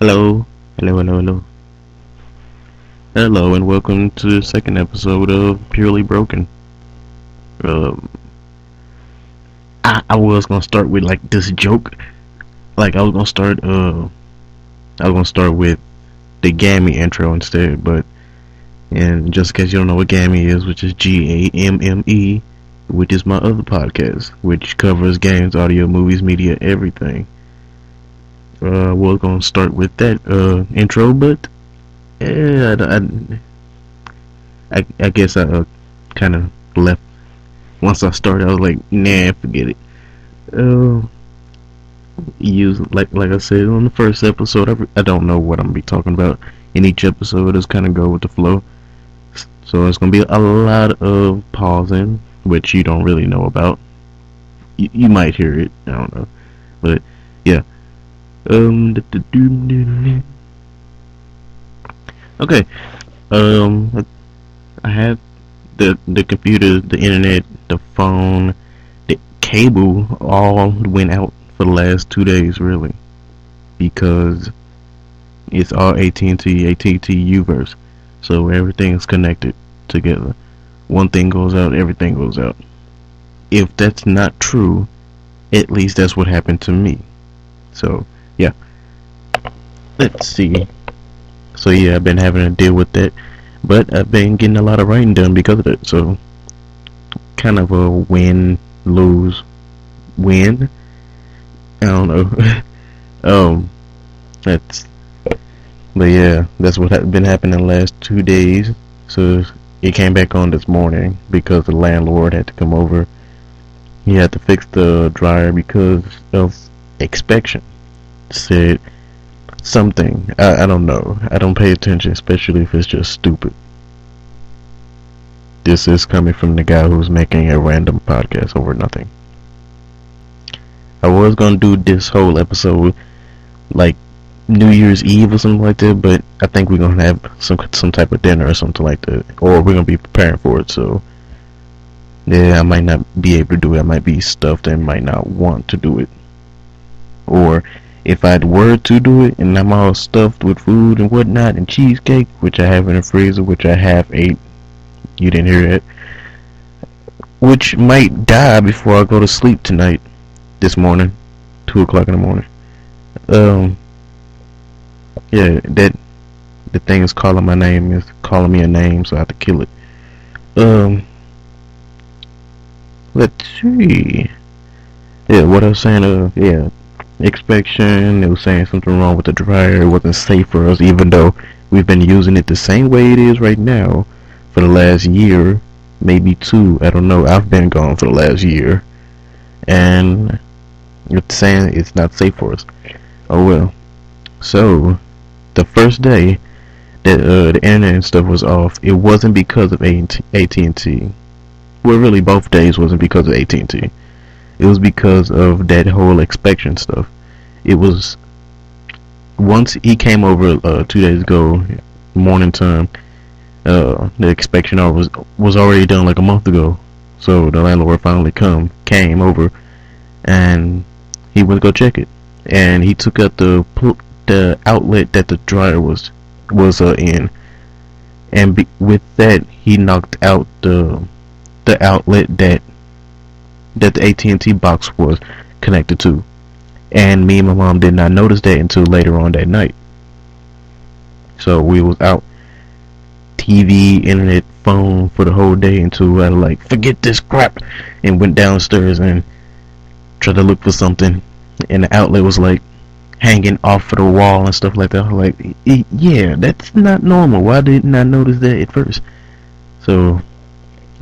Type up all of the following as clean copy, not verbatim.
Hello, hello, and welcome to the second episode of Purely Broken. Um, I was gonna start with like this joke, like I was gonna start with the Gammy intro instead, but and just in case you don't know what Gammy is, which is GAMME, which is my other podcast, which covers games, audio, movies, media, everything. We're gonna start with that intro, but yeah, I guess I kind of left once I started. I was like, nah, forget it. Uh, use like I said on the first episode. I don't know what I'm gonna be talking about in each episode. Just kind of go with the flow. So it's gonna be a lot of pausing, which you don't really know about. You might hear it. I don't know, but yeah. Okay. I have the computer, the internet, the phone, the cable all went out for the last 2 days, really, because it's all AT&T Uverse, so everything is connected together. One thing goes out, everything goes out. If that's not true, at least that's what happened to me. So yeah, let's see. So yeah, I've been having to deal with that, but I've been getting a lot of writing done because of it. So kind of a win lose win. I don't know. um, that's But yeah, that's what has been happening the last 2 days. So it came back on this morning because the landlord had to come over. He had to fix the dryer because of inspection. Said something. I don't know. I don't pay attention, especially if it's just stupid. This is coming from the guy who's making a random podcast over nothing. I was gonna do this whole episode like New Year's Eve or something like that, but I think we're gonna have some type of dinner or something like that, or we're gonna be preparing for it. So yeah, I might not be able to do it. I might be stuffed and might not want to do it. Or if I were to do it and I'm all stuffed with food and whatnot and cheesecake, which I have in the freezer, which I have ate, you didn't hear that, which might die before I go to sleep tonight, this morning, 2 o'clock in the morning. Um, yeah, that the thing is calling my name is calling me a name, so I have to kill it. Um, let's see. Yeah, what I was saying. Yeah, inspection. It was saying something wrong with the dryer. It wasn't safe for us, even though we've been using it the same way it is right now for the last year, maybe two. I don't know. I've been gone for the last year, and it's saying it's not safe for us. Oh well. So the first day that the internet and stuff was off, it wasn't because of AT&T. Well, really, both days wasn't because of AT&T. It was because of that whole inspection stuff. It was once he came over 2 days ago, morning time. The inspection was already done like a month ago. So the landlord finally came over, and he went to go check it, and he took out the outlet that the dryer was in, and with that he knocked out the outlet that the AT&T box was connected to. And me and my mom did not notice that until later on that night. So we was out TV, internet, phone for the whole day until I like forget this crap and went downstairs and tried to look for something, and the outlet was like hanging off of the wall and stuff like that. I was like, yeah, that's not normal. Why didn't I notice that at first? So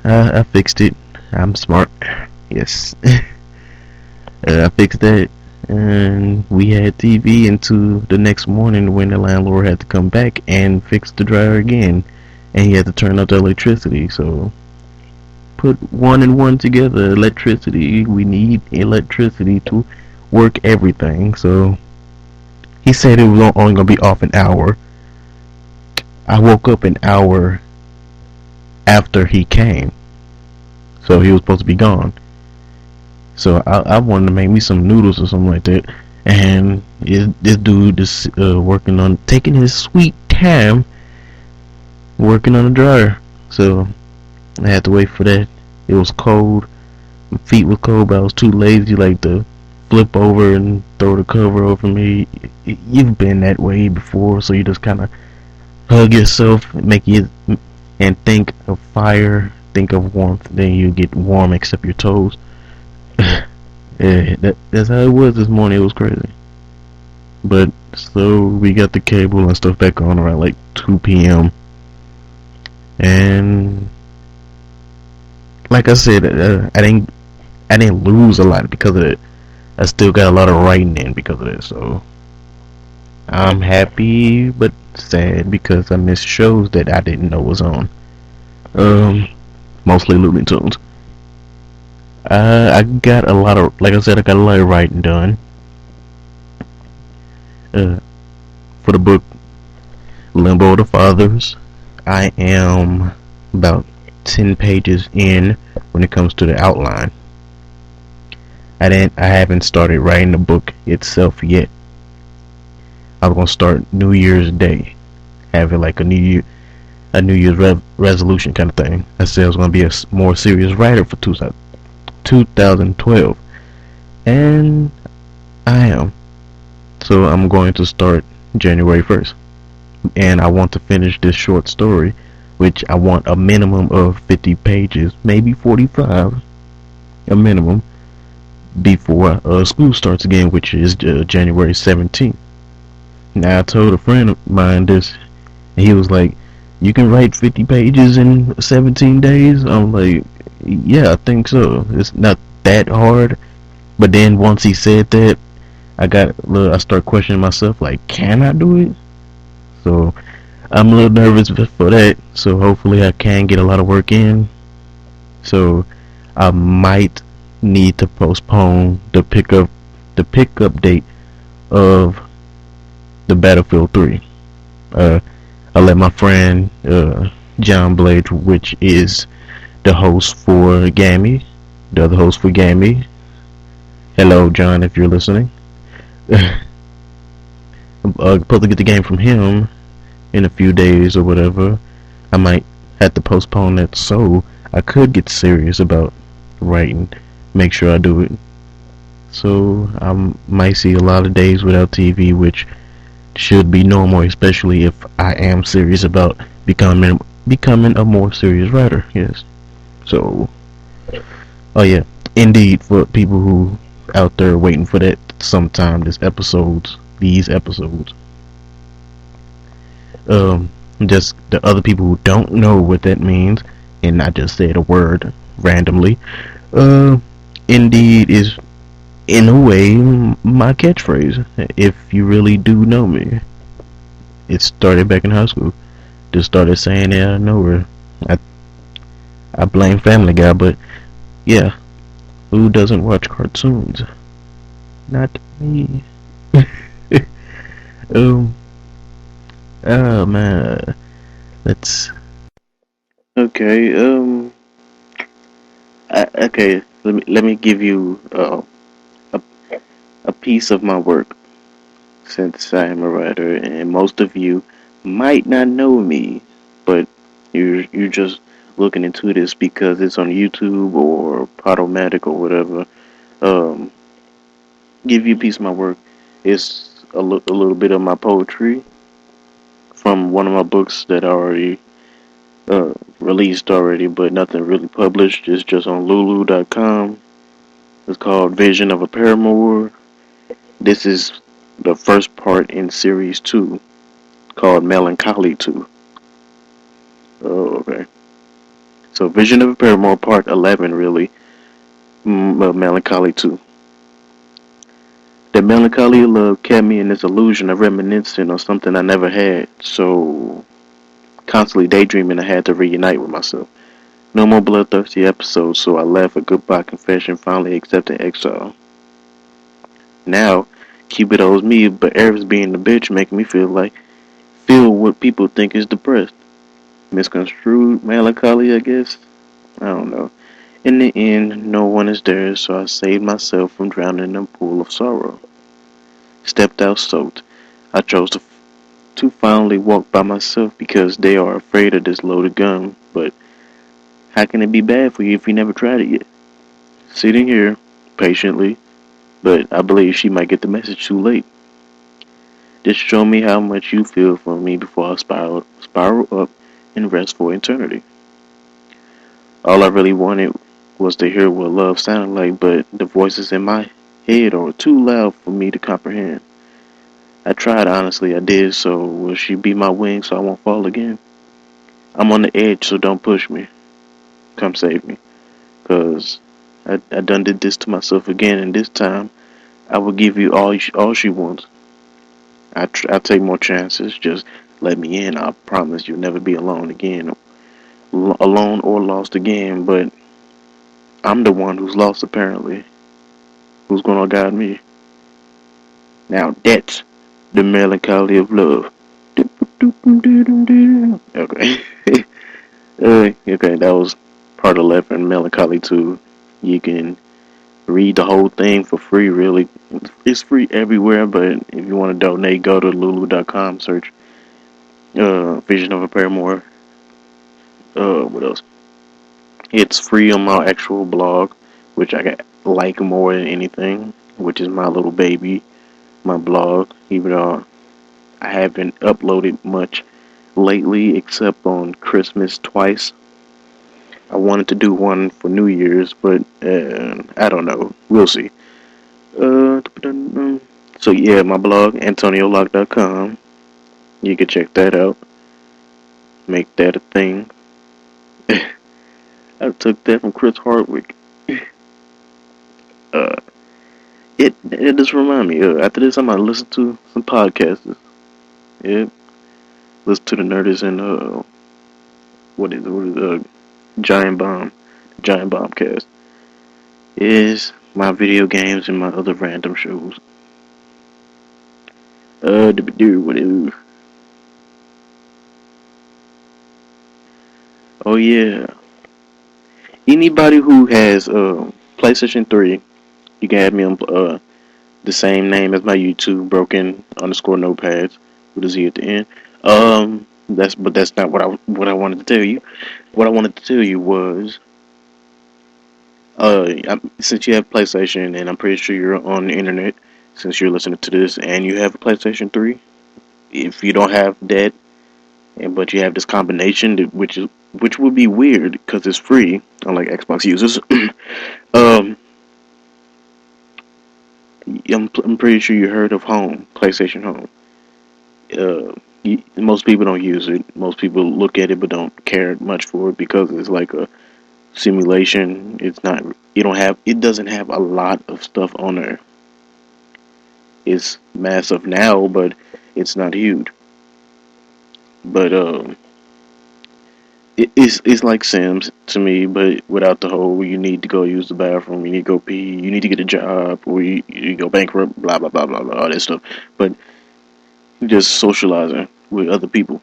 I fixed it. I'm smart. Yes. I fixed that, and we had TV until the next morning when the landlord had to come back and fix the dryer again, and he had to turn up the electricity. So put one and one together. Electricity. We need electricity to work everything. So he said it was only gonna be off an hour. I woke up an hour after he came, so he was supposed to be gone. So I wanted to make me some noodles or something like that, And this dude is working on taking his sweet time working on the dryer. So I had to wait for that. It was cold. My feet were cold, but I was too lazy like to flip over and throw the cover over me. You've been that way before, so you just kind of hug yourself, make you and think of fire, think of warmth. Then you get warm except your toes. Yeah, that's how it was this morning. It was crazy. But so we got the cable and stuff back on around like 2 p.m. And like I said, I didn't lose a lot because of it. I still got a lot of writing in because of it. So I'm happy but sad because I missed shows that I didn't know was on. Um, Mostly Looney Tunes. I got a lot of, like I said, I got a lot of writing done. Uh, for the book Limbo of the Fathers, I am about 10 pages in when it comes to the outline. I haven't started writing the book itself yet. I'm gonna start New Year's Day, have it like a New Year's resolution kind of thing. I said I was gonna be a more serious writer for 2012, and I am. So I'm going to start January 1st, and I want to finish this short story, which I want a minimum of 50 pages, maybe 45, a minimum, before school starts again, which is January 17th. Now I told a friend of mine this, and he was like, "You can write 50 pages in 17 days." I'm like, "Yeah, I think so. It's not that hard." But then once he said that, I start questioning myself, like, can I do it? So I'm a little nervous for that. So hopefully I can get a lot of work in. So I might need to postpone the pickup date of the Battlefield 3. Uh, I let my friend John Blade, which is the host for Gammy, the other host for Gammy. Hello, John, if you're listening. Supposed to get the game from him in a few days or whatever. I might have to postpone that so I could get serious about writing. Make sure I do it. So I might see a lot of days without TV, which should be normal, especially if I am serious about becoming a more serious writer. Yes. So, oh yeah, indeed, for people who out there waiting for that sometime, these episodes, um, just the other people who don't know what that means, and I just said a word randomly. Uh, Indeed is in a way my catchphrase. If you really do know me, it started back in high school. Just started saying it out of nowhere. I I blame Family Guy, but yeah, who doesn't watch cartoons? Not me. um. Oh man. Let's. Okay. Okay. Let me give you a a piece of my work since I am a writer, and most of you might not know me, but you're just looking into this because it's on YouTube or Podomatic or whatever. Um, give you a piece of my work. It's a little bit of my poetry from one of my books that I already released already, but nothing really published. It's just on Lulu.com. It's called Vision of a Paramour. This is the first part in series 2 called Melancholy 2. Oh, okay. So Vision of a Paramour part 11 really. Melancholy 2. The melancholy of love kept me in this illusion of reminiscing on something I never had. So constantly daydreaming I had to reunite with myself. No more bloodthirsty episodes, so I left a goodbye confession, finally accepting exile. Now, Cupid owes me, but Eris being the bitch making me feel what people think is depressed. Misconstrued melancholy, I guess? I don't know. In the end, no one is there, so I saved myself from drowning in a pool of sorrow. Stepped out soaked. I chose to finally walk by myself because they are afraid of this loaded gun. But how can it be bad for you if you never tried it yet? Sitting here, patiently, but I believe she might get the message too late. Just show me how much you feel for me before I spiral up and rest for eternity. All I really wanted was to hear what love sounded like, but the voices in my head are too loud for me to comprehend. I tried, honestly, I did, so will she be my wing so I won't fall again? I'm on the edge, so don't push me. Come save me, cause I done did this to myself again, and this time I will give you all she wants. I take more chances. Just let me in. I promise you'll never be alone again, alone or lost again. But I'm the one who's lost apparently. Who's gonna guide me? Now that's the melancholy of love. Okay. Okay, that was part 11, Melancholy 2. You can read the whole thing for free, really. It's free everywhere, but if you want to donate, go to lulu.com, search Vision of a Paramour. What else? It's free on my actual blog, which I like more than anything, which is my little baby, my blog, even though I haven't uploaded much lately except on Christmas twice. I wanted to do one for New Year's, but I don't know. We'll see. So yeah, my blog, antoniolock.com. You can check that out. Make that a thing. I took that from Chris Hardwick. Uh, it just remind me. After this, I'm gonna listen to some podcasts. Yeah, listen to the Nerdist and what is Giant Bomb cast. Is my video games and my other random shows. What is? Oh yeah, anybody who has PlayStation 3, you can add me on the same name as my YouTube, broken underscore notepads with a Z at the end. That's not what I wanted to tell you. What I wanted to tell you was, since you have PlayStation, and I'm pretty sure you're on the internet, since you're listening to this, and you have a PlayStation 3, if you don't have that, and but you have this combination, which would be weird because it's free, unlike Xbox users. um, I'm pretty sure you heard of Home, PlayStation Home. Most people don't use it. Most people look at it but don't care much for it because it's like a simulation. It's not. It doesn't have a lot of stuff on there. It's massive now, but it's not huge. But it's like Sims to me, but without the whole you need to go use the bathroom, you need to go pee, you need to get a job, or you go bankrupt, blah blah blah blah blah, all that stuff. But just socializing with other people,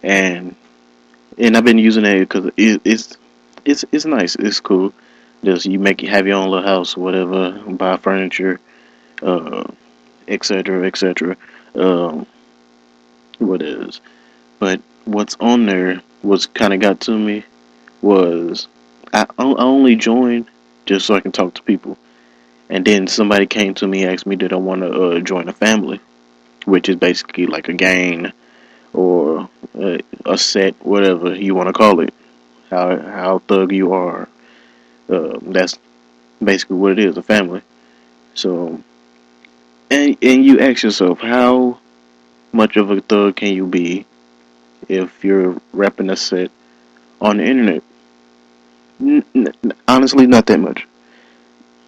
and I've been using it because it's nice, it's cool. Just have your own little house, or whatever, buy furniture, uh, etc. etc. Um, what is? But what's on there, what's kind of got to me was I only joined just so I can talk to people. And then somebody came to me and asked me, did I want to join a family, which is basically like a gang or a set, whatever you want to call it. How thug you are. That's basically what it is, a family. So, and you ask yourself, how much of a thug can you be if you're repping a set on the internet? Honestly, not that much.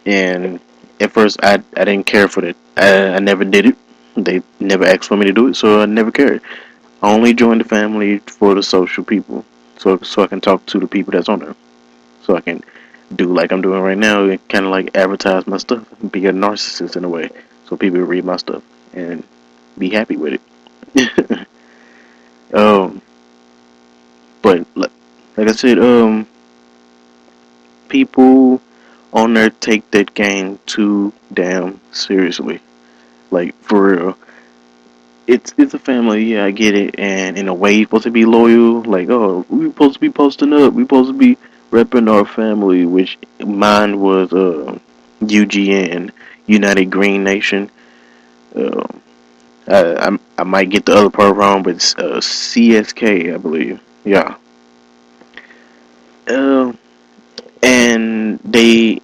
And at first, I didn't care for that. I never did it. They never asked for me to do it, so I never cared. I only joined the family for the social people, so I can talk to the people that's on there, so I can do like I'm doing right now, and kind of like advertise my stuff, be a narcissist in a way, so people read my stuff and be happy with it. um, but like I said, people on there take that game too damn seriously. Like for real. It's a family, yeah, I get it, and in a way you're supposed to be loyal, like, oh, we supposed to be posting up, we supposed to be repping our family, which mine was UGN, United Green Nation. Uh, I might get the other part wrong, but it's CSK, I believe. Yeah. Uh, and they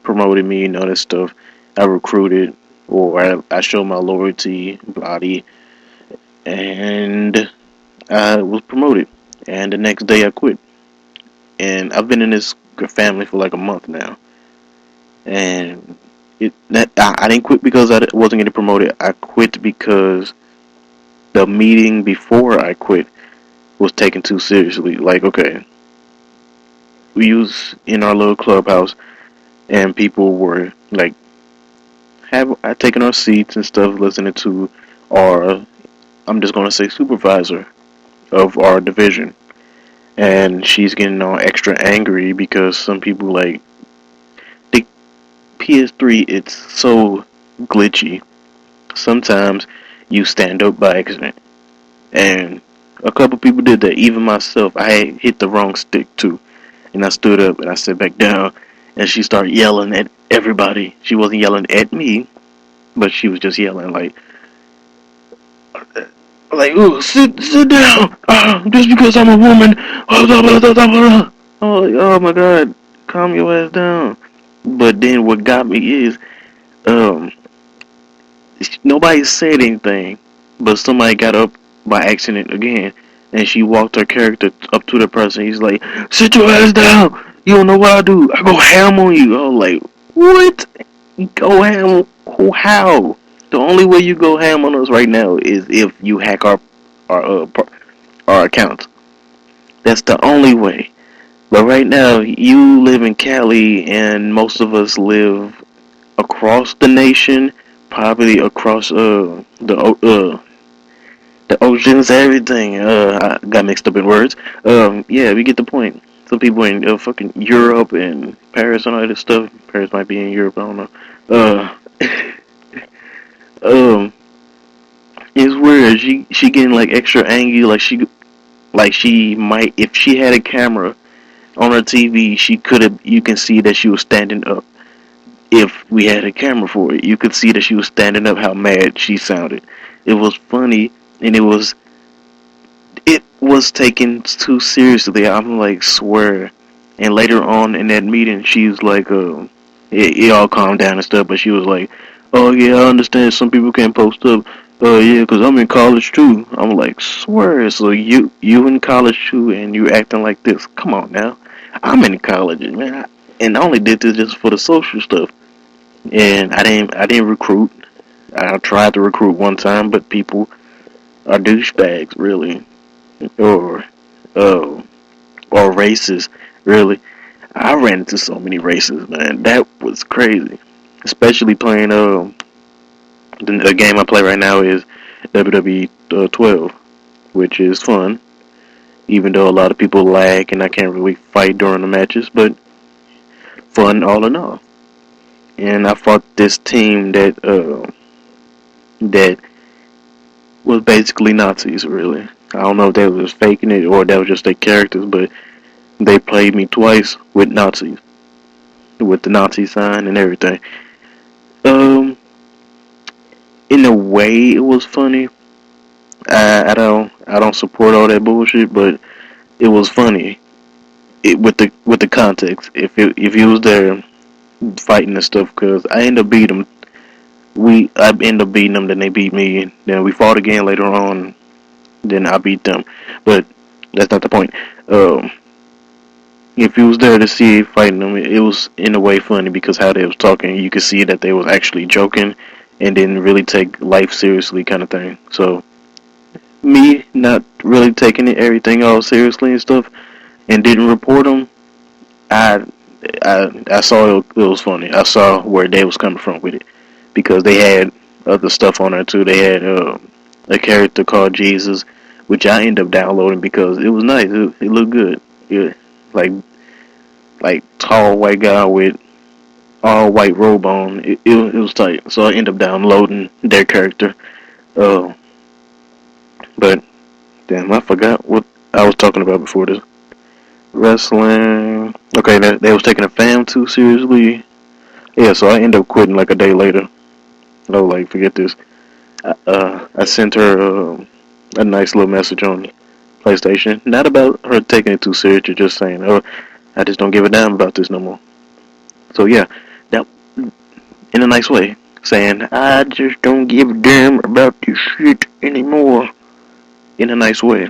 promoted me, that stuff. I recruited, or I showed my loyalty, body, and I was promoted. And the next day I quit. And I've been in this family for like a month now. And I didn't quit because I wasn't getting promoted. I quit because the meeting before I quit was taken too seriously. Like, okay, we was in our little clubhouse, and people were like, have taken our seats and stuff, listening to our, I'm just gonna say, supervisor of our division, and she's getting all extra angry because some people, like, the PS3, it's so glitchy. Sometimes you stand up by accident, and a couple people did that. Even myself, I had hit the wrong stick too, and I stood up and I sat back down, and she started yelling at everybody. She wasn't yelling at me, but she was just yelling like, "Ooh, sit down. Just because I'm a woman." Oh, like, oh my God, calm your ass down. But then what got me is, um, nobody said anything, but somebody got up by accident again, and she walked her character up to the person. He's like, "Sit your ass down. You don't know what I do. I go ham on you." I was like, "What? Go ham? How?" The only way you go ham on us right now is if you hack our our accounts. That's the only way. But right now, you live in Cali, and most of us live across the nation, probably across the oceans, everything. I got mixed up in words. Yeah, we get the point. Some people in fucking Europe and Paris and all that stuff. Paris might be in Europe. I don't know. Um, it's weird. She getting like extra angry. Like she might, if she had a camera on her TV, she could have. You can see that she was standing up. If we had a camera for it, you could see that she was standing up. How mad she sounded. It was funny, and it was taken too seriously. I'm like, swear. And later on in that meeting, she's like, it all calmed down and stuff. But she was like, "Oh yeah, I understand. Some people can't post up. Yeah, 'cause I'm in college too." I'm like, swear. So you in college too, and you acting like this? Come on now. I'm in college, man. And I only did this just for the social stuff. And I didn't recruit. I tried to recruit one time, but people are douchebags, really, or uh, or racist, really. I ran into so many races, man. That was crazy. Especially playing the game I play right now is WWE 12, which is fun. Even though a lot of people lag and I can't really fight during the matches, but fun all in all. And I fought this team that was basically Nazis, really. I don't know if they was faking it or that was just their characters, but they played me twice with Nazis, with the Nazi sign and everything. Um, in a way, it was funny. I don't support all that bullshit, but it was funny. With the context. If he was there fighting and stuff, because I ended up beating him. I ended up beating them, then they beat me. Then we fought again later on. Then I beat them, but that's not the point. Um, if you was there to see fighting them, it was in a way funny because how they was talking, you could see that they was actually joking and didn't really take life seriously, kind of thing. So me not really taking everything all seriously and stuff, and didn't report them, I I saw it was funny. I saw where they was coming from with it because they had other stuff on there too. They had a character called Jesus, which I ended up downloading because it was nice. It looked good. Yeah, like tall white guy with all white robe on. It was tight. So I ended up downloading their character. Uh, but damn, I forgot what I was talking about before this. Wrestling. Okay, they was taking a fam too seriously. Yeah, so I ended up quitting like a day later. I was like, forget this. I sent her a nice little message on PlayStation. Not about her taking it too serious, just saying, oh, I just don't give a damn about this no more. So yeah, that in a nice way, saying I just don't give a damn about this shit anymore. In a nice way.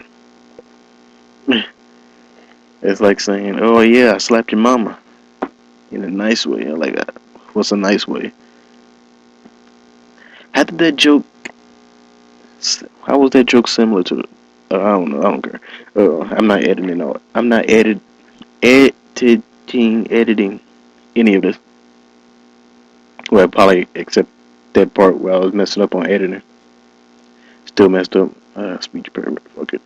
It's like saying, oh yeah, I slapped your mama. In a nice way. Like, what's a nice way? How did that joke? How was that joke similar to? I don't know. I don't care. I'm not editing out. I'm not editing any of this. Well, probably except that part where I was messing up on editing. Still messed up. Speech impairment. Fuck it.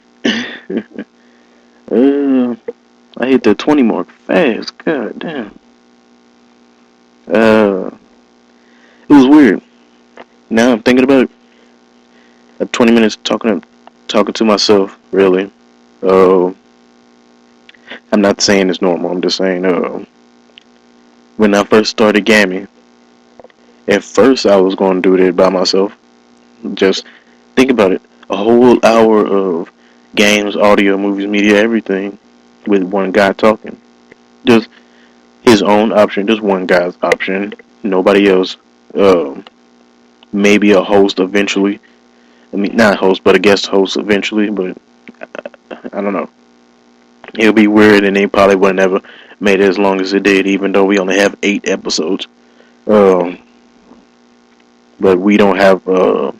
I hit the 20 mark fast. God damn. It was weird. Now I'm thinking about it. 20 minutes talking to myself. Really. Uh, I'm not saying it's normal. I'm just saying. When I first started gaming, at first I was going to do that by myself. Just think about it. A whole hour of games, audio, movies, media, everything with one guy talking. Just his own option. Just one guy's option. Nobody else. Maybe a host eventually. I mean, not a host, but a guest host eventually. But I don't know. It'll be weird, and they probably would never made it as long as it did, even though we only have 8 episodes. Um, but we don't have a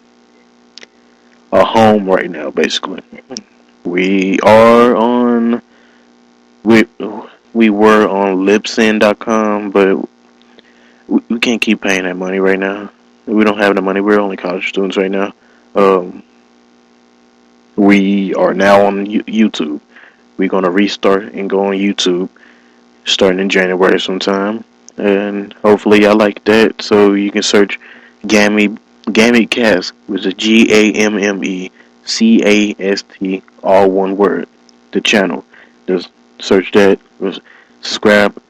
home right now. Basically, we are on we we were on Libsyn.com, but we can't keep paying that money right now. We don't have the money. We're only college students right now. Um, we are now on YouTube. We're gonna restart and go on YouTube starting in January sometime, and hopefully I like that. So you can search Gammy Cast, which is GAMMECAST, all one word. The channel. Just search that. Subscribe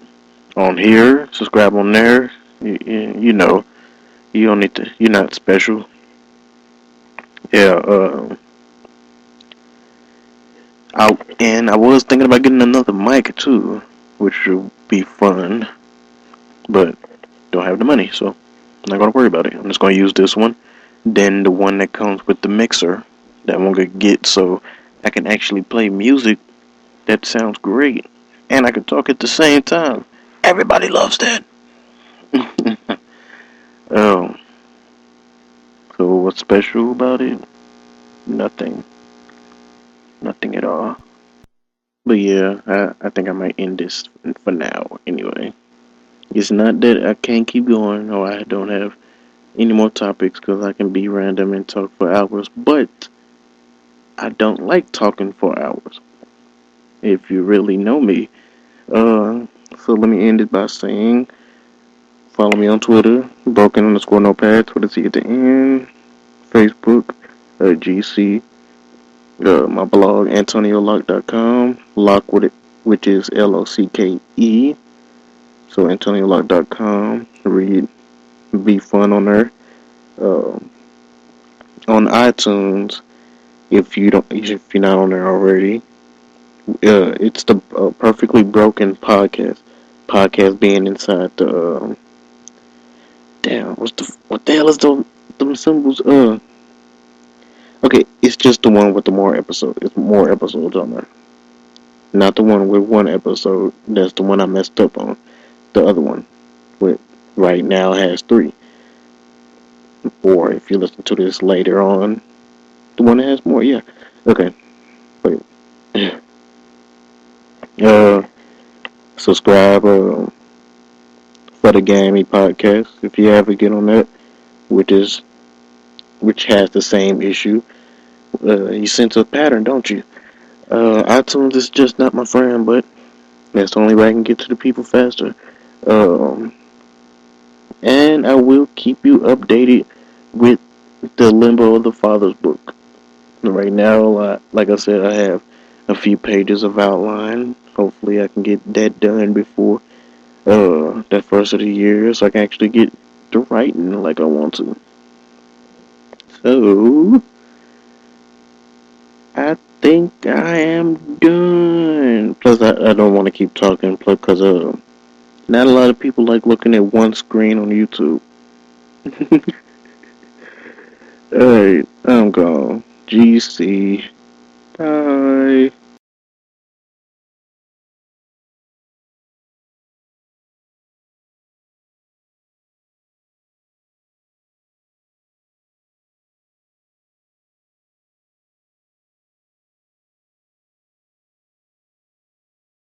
on here. Subscribe on there. You know, you don't need to. You're not special. Yeah. And I was thinking about getting another mic too, which would be fun, but don't have the money, so I'm not gonna worry about it. I'm just gonna use this one, then the one that comes with the mixer that I'm gonna get, so I can actually play music that sounds great, and I can talk at the same time. Everybody loves that. Oh, so what's special about it? Nothing. Nothing at all. But yeah, I think I might end this for now anyway. It's not that I can't keep going or I don't have any more topics because I can be random and talk for hours, but I don't like talking for hours. If you really know me. So let me end it by saying follow me on Twitter, broken underscore notepads with a Z at the end, Facebook, GC, my blog, AntonioLock.com, Lock with it, which is LOCKE. So AntonioLock.com, read, be fun on there. Uh, on iTunes, if you're not on there already, it's the Perfectly Broken podcast. Podcast being inside the damn, what the hell is the symbols? Okay, it's just the one with the more episodes. It's more episodes on there, not the one with one episode. That's the one I messed up on. The other one, with right now has 3. Or if you listen to this later on, the one that has more. Yeah. Okay. Wait. Uh, subscribe for the Gammy podcast if you ever get on that, which has the same issue. You sense a pattern, don't you? iTunes is just not my friend, but that's the only way I can get to the people faster. Um, And I will keep you updated with the Limbo of the Father's book. Right now, like I said, I have a few pages of outline. Hopefully, I can get that done before that first of the year, so I can actually get to writing like I want to. So, I think I am done. Plus, I don't want to keep talking because not a lot of people like looking at one screen on YouTube. Alright, I'm gone. GC. Bye.